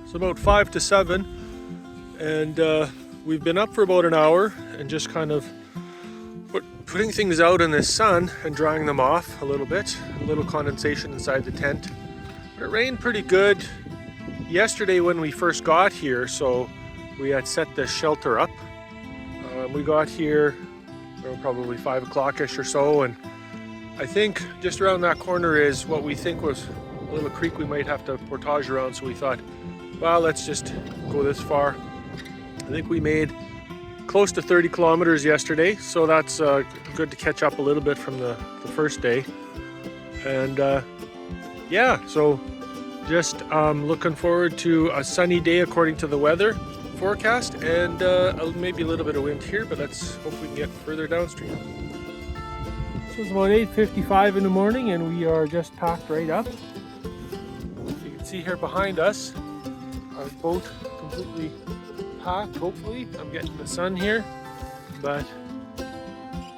It's about 5 to 7, and we've been up for about an hour and just kind of putting things out in the sun and drying them off a little bit. A little condensation inside the tent. But it rained pretty good yesterday when we first got here, so we had set the shelter up. We got here probably 5 o'clock-ish or so, and I think just around that corner is what we think was a little creek we might have to portage around, so we thought, well, let's just go this far. I think we made close to 30 kilometers yesterday, so that's good to catch up a little bit from the first day. And yeah, so just looking forward to a sunny day according to the weather forecast, and maybe a little bit of wind here, but let's hope we can get further downstream. So it's about 8:55 in the morning and we are just packed right up. You can see here behind us our boat completely packed. Hopefully I'm getting the sun here, but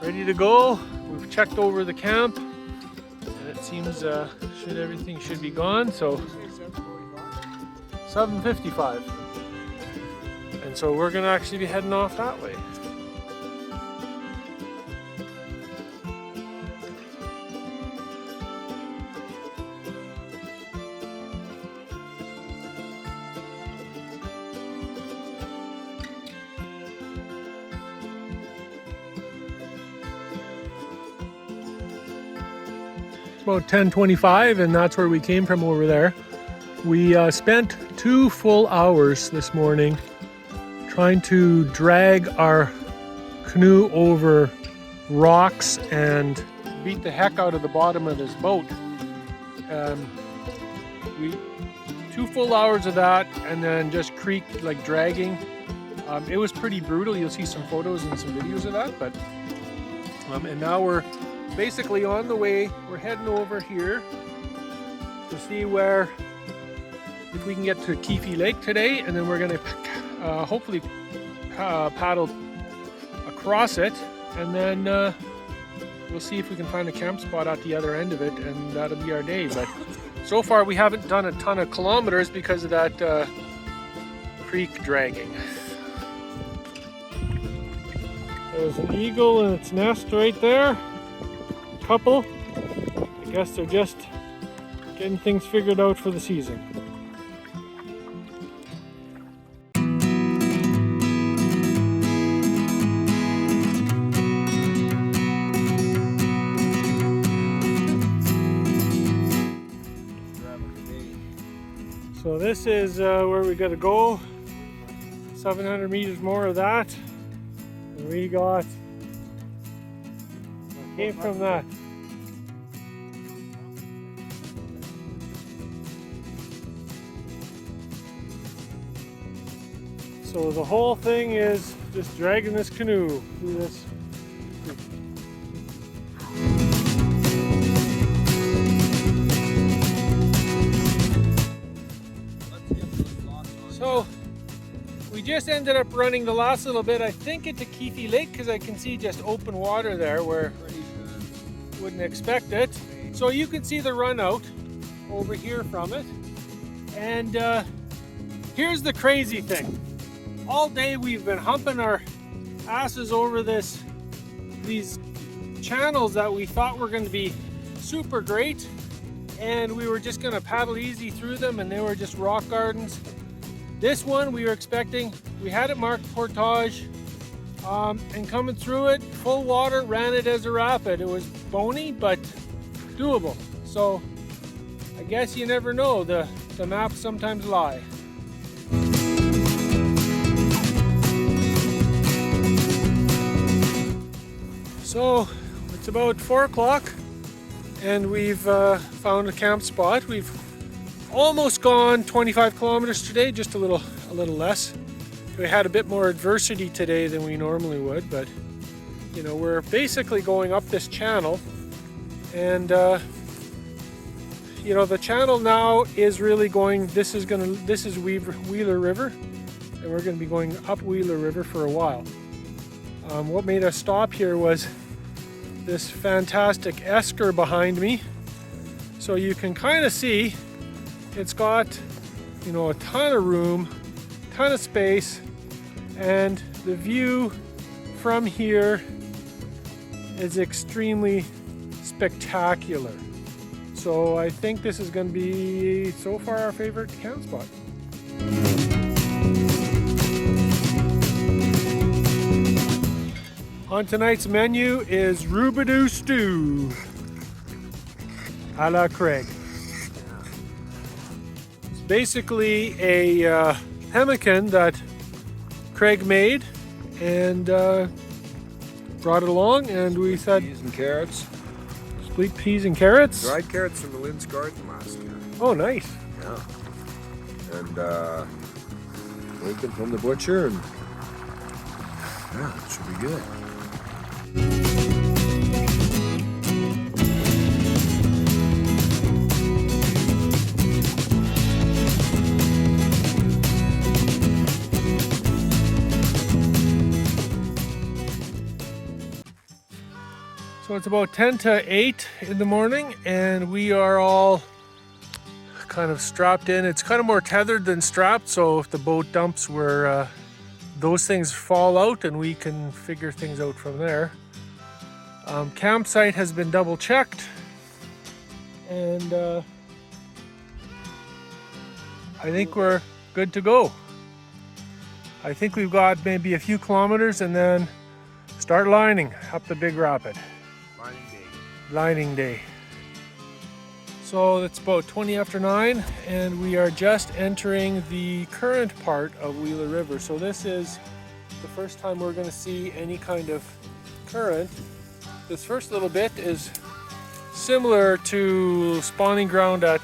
ready to go. We've checked over the camp and it seems everything should be gone. So 7:55. And so we're going to actually be heading off that way. It's about 10:25 and that's where we came from over there. We spent 2 full hours this morning trying to drag our canoe over rocks and beat the heck out of the bottom of this boat. 2 full hours of that, and then just creek like dragging. It was pretty brutal. You'll see some photos and some videos of that. But and now we're basically on the way. We're heading over here to see if we can get to Cree Lake today, and then we're going to hopefully paddle across it, and then we'll see if we can find a camp spot at the other end of it, and that'll be our day. But so far we haven't done a ton of kilometers because of that creek dragging. There's an eagle in its nest right there. A couple. I guess they're just getting things figured out for the season. So this is where we gotta go. 700 meters more of that. And we got what came from that. So the whole thing is just dragging this canoe through this. So we just ended up running the last little bit, I think, into Cree Lake, because I can see just open water there where you wouldn't expect it. So you can see the run out over here from it. And here's the crazy thing. All day we've been humping our asses over these channels that we thought were going to be super great, and we were just going to paddle easy through them, and they were just rock gardens. This one we were expecting, we had it marked portage, and coming through it, full water, ran it as a rapid. It was bony, but doable. So I guess you never know, the maps sometimes lie. So it's about 4 o'clock and we've found a camp spot. We've almost gone 25 kilometers today, just a little less. We had a bit more adversity today than we normally would, but you know, we're basically going up this channel, and you know, the channel now is really going, this is Wheeler River, and we're going to be going up Wheeler River for a while. What made us stop here was this fantastic esker behind me. So you can kind of see it's got you know, a ton of room, ton of space, and the view from here is extremely spectacular. So I think this is going to be so far our favorite camp spot. On tonight's menu is Rubidoo stew a la Craig. It's basically a pemmican that Craig made and brought it along, and we said peas and carrots. Split peas and carrots? Dried carrots from the Lynn's garden last year. Oh, nice. Yeah. And bacon from the butcher, and yeah, it should be good. So it's about 10 to 8 in the morning, and we are all kind of strapped in. It's kind of more tethered than strapped, so if the boat dumps, those things fall out and we can figure things out from there. Campsite has been double checked, and I think we're good to go. I think we've got maybe a few kilometers and then start lining up the big rapid. Lining day. So it's about 20 after 9, and we are just entering the current part of Wheeler River. So this is the first time we're going to see any kind of current. This first little bit is similar to spawning ground at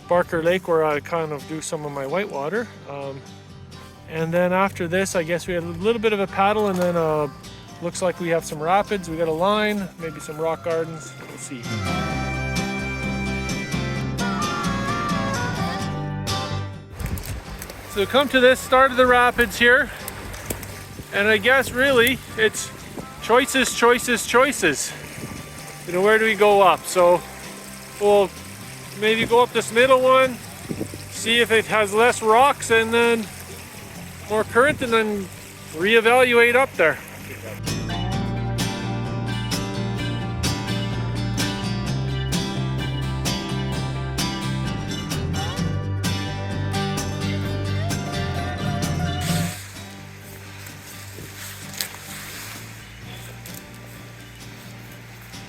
Barker Lake, where I kind of do some of my whitewater. And then after this, I guess we had a little bit of a paddle, and then looks like we have some rapids. We got a line, maybe some rock gardens. We'll see. So come to this start of the rapids here, and I guess really it's choices, choices, choices. You know, where do we go up? So we'll maybe go up this middle one, see if it has less rocks and then more current, and then reevaluate up there.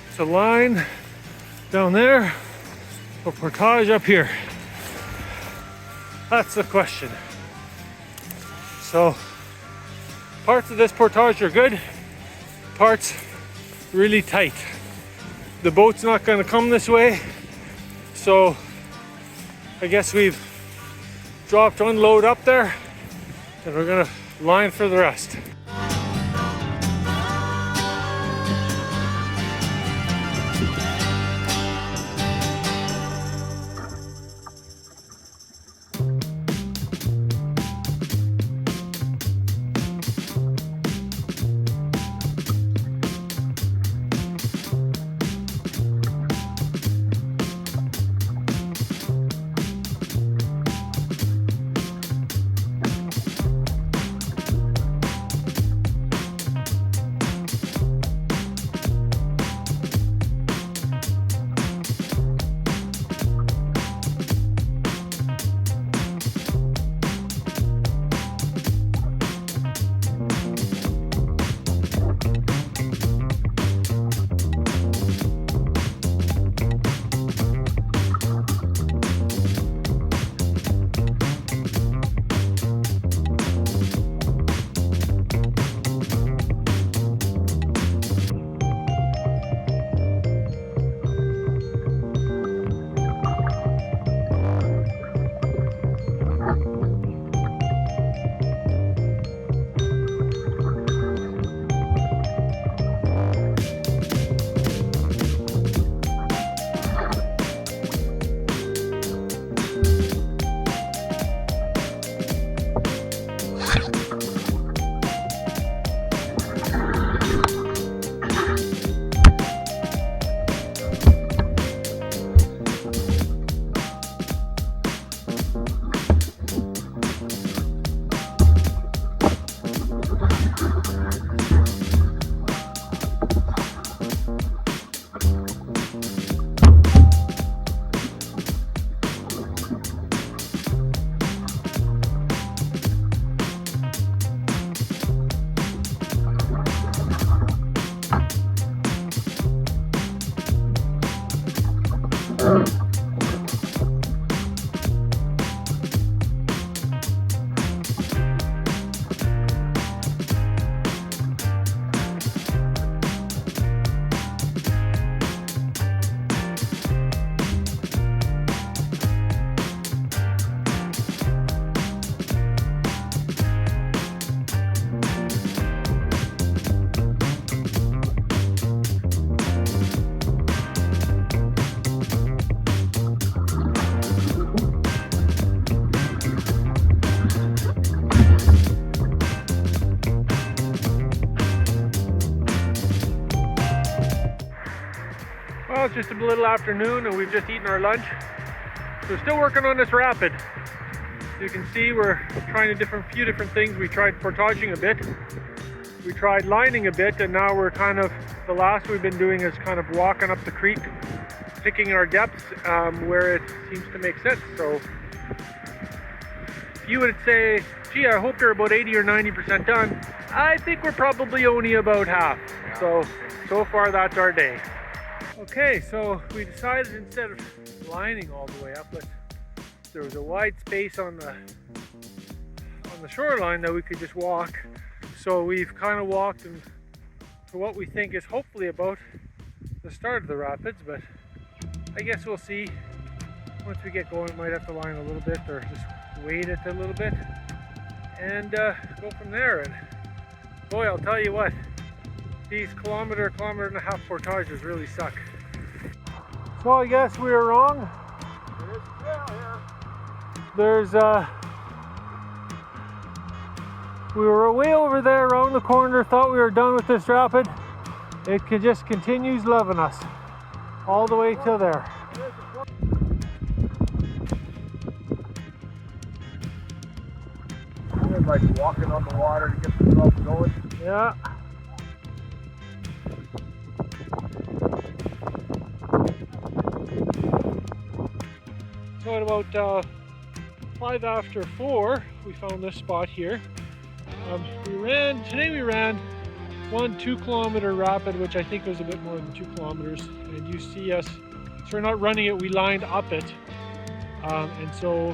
It's a line down there, or portage up here? That's the question. So parts of this portage are good, parts really tight. The boat's not going to come this way, so I guess we've dropped one load up there and we're going to line for the rest. now it's just a little afternoon and we've just eaten our lunch. So still working on this rapid. You can see we're trying a few different things. We tried portaging a bit, we tried lining a bit, and now we're kind of, the last we've been doing is kind of walking up the creek, picking our depths where it seems to make sense. So you would say, gee, I hope they're about 80 or 90% done. I think we're probably only about half. So far that's our day. Okay, so we decided instead of lining all the way up, there was a wide space on the shoreline that we could just walk. So we've kind of walked to what we think is hopefully about the start of the rapids, but I guess we'll see. Once we get going, we might have to line a little bit or just wait it a little bit and go from there. And boy, I'll tell you what, these kilometer and a half portages really suck. So I guess we were wrong. There's we were way over there around the corner, thought we were done with this rapid. It just continues loving us all the way till there. It's like walking on the water to get yourself going. Yeah. So at about 5 after 4, we found this spot here. Today we ran 1 2-kilometer rapid, which I think was a bit more than 2 kilometers. And you see us, so we're not running it, we lined up it. And so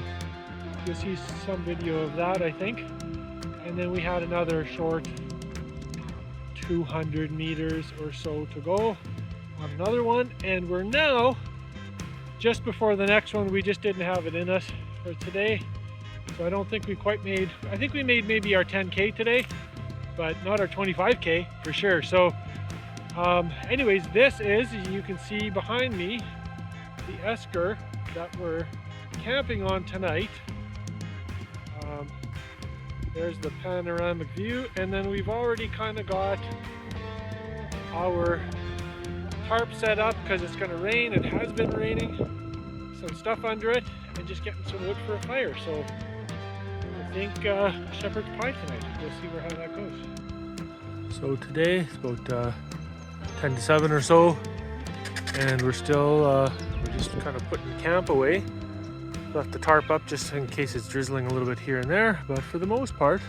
you'll see some video of that, I think. And then we had another short 200 meters or so to go on another one. And we're now just before the next one. We just didn't have it in us for today. So I don't think we quite made, I think we made maybe our 10K today, but not our 25K for sure. So anyways, this is, you can see behind me, the esker that we're camping on tonight. There's the panoramic view, and then we've already kind of got our tarp set up because it's going to rain. It has been raining. Some stuff under it, and just getting some wood for a fire. So I think shepherd's pie tonight. We'll see how that goes. So today it's about 10 to 7 or so, and we're still we're just kind of putting camp away. Left the tarp up just in case it's drizzling a little bit here and there, but for the most part,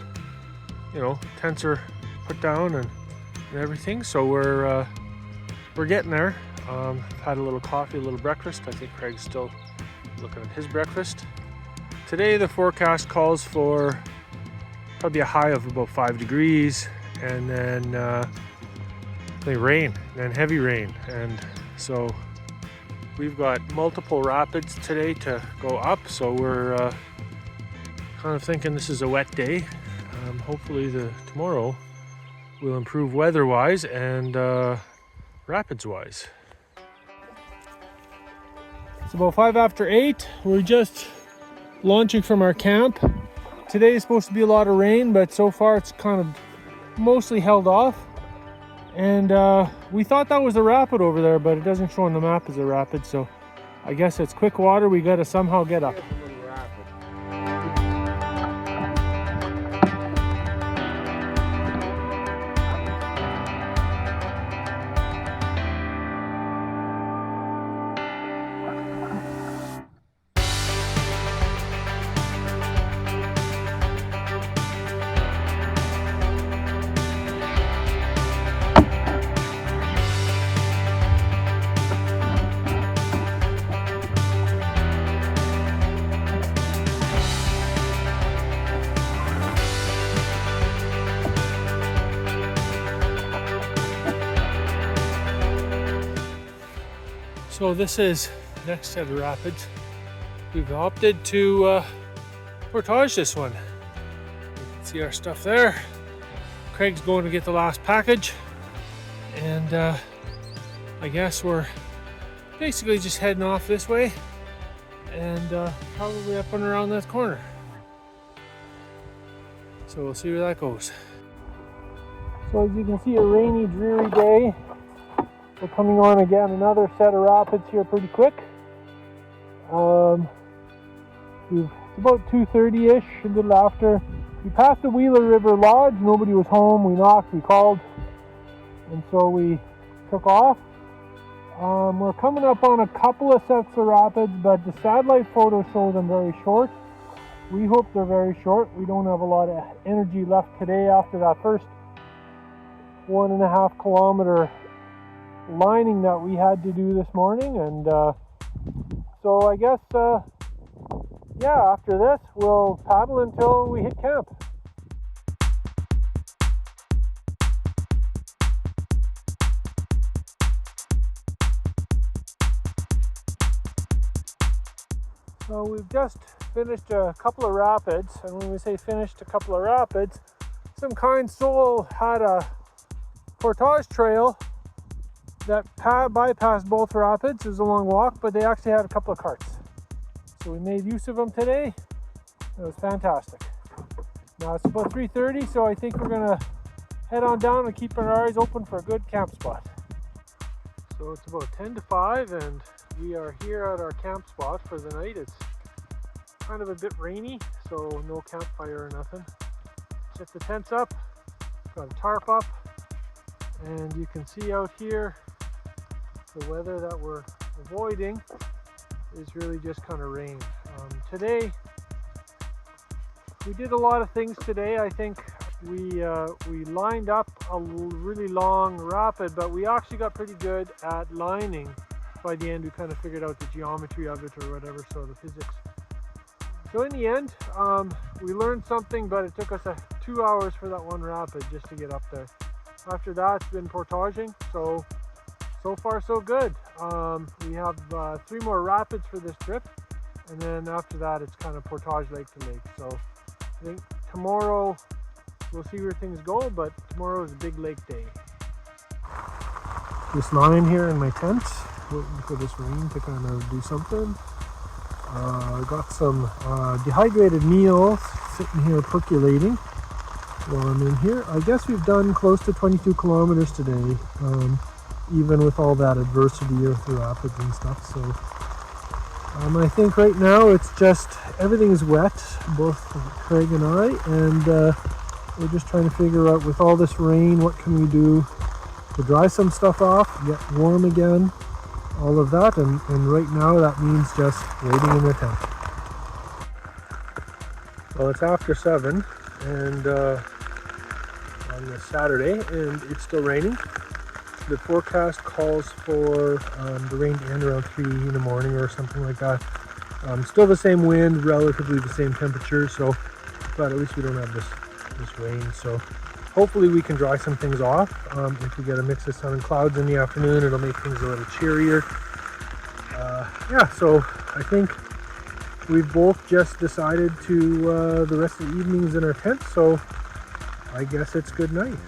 you know, tents are put down and everything. So we're getting there. Had a little coffee, a little breakfast. I think Craig's still looking at his breakfast. Today the forecast calls for probably a high of about 5 degrees, and then rain, then heavy rain. And so we've got multiple rapids today to go up, so we're kind of thinking this is a wet day. Hopefully tomorrow will improve weather-wise and rapids-wise. It's about 5 after 8. We're just launching from our camp. Today is supposed to be a lot of rain, but so far it's kind of mostly held off. And we thought that was a rapid over there, but it doesn't show on the map as a rapid, so I guess it's quick water we gotta somehow get up. So this is next set of rapids. We've opted to portage this one. You can see our stuff there. Craig's going to get the last package, and I guess we're basically just heading off this way and probably up and around that corner. So we'll see where that goes. So as you can see, a rainy, dreary day. We're coming on again another set of rapids here pretty quick. It's about 2:30-ish, a little after. We passed the Wheeler River Lodge. Nobody was home. We knocked, we called, and so we took off. We're coming up on a couple of sets of rapids, but the satellite photos show them very short. We hope they're very short. We don't have a lot of energy left today after that first 1.5 kilometer lining that we had to do this morning, and so I guess yeah, after this we'll paddle until we hit camp. So we've just finished a couple of rapids, and when we say finished a couple of rapids, some kind soul had a portage trail that bypassed both rapids. It was a long walk, but they actually had a couple of carts. So we made use of them today. It was fantastic. Now it's about 3:30, so I think we're gonna head on down and keep our eyes open for a good camp spot. So it's about 10 to 5, and we are here at our camp spot for the night. It's kind of a bit rainy, so no campfire or nothing. Set the tents up, got a tarp up, and you can see out here the weather that we're avoiding is really just kind of rain. Today we did a lot of things today. I think we lined up a really long rapid, but we actually got pretty good at lining. By the end we kind of figured out the geometry of it or whatever, so the physics. So in the end we learned something, but it took us 2 hours for that one rapid just to get up there. After that it's been portaging, so far so good. We have 3 more rapids for this trip, and then after that it's kind of portage lake to lake. So I think tomorrow we'll see where things go, but tomorrow is a big lake day. Just lying here in my tent, waiting for this rain to kind of do something. I got some dehydrated meals sitting here percolating while I'm in here. I guess we've done close to 22 kilometers today, even with all that adversity with the rapids and stuff. So I think right now it's just everything's wet, both Craig and I, and we're just trying to figure out, with all this rain, what can we do to dry some stuff off, get warm again, all of that, and right now that means just waiting in the tent. Well, it's after 7 and on this Saturday, and it's still raining. The forecast calls for the rain to end around 3 in the morning or something like that. Still the same wind, relatively the same temperature, so but at least we don't have this rain. So hopefully we can dry some things off. If we get a mix of sun and clouds in the afternoon, it'll make things a little cheerier. Yeah, so I think we've both just decided to the rest of the evening's in our tent, so I guess it's good night.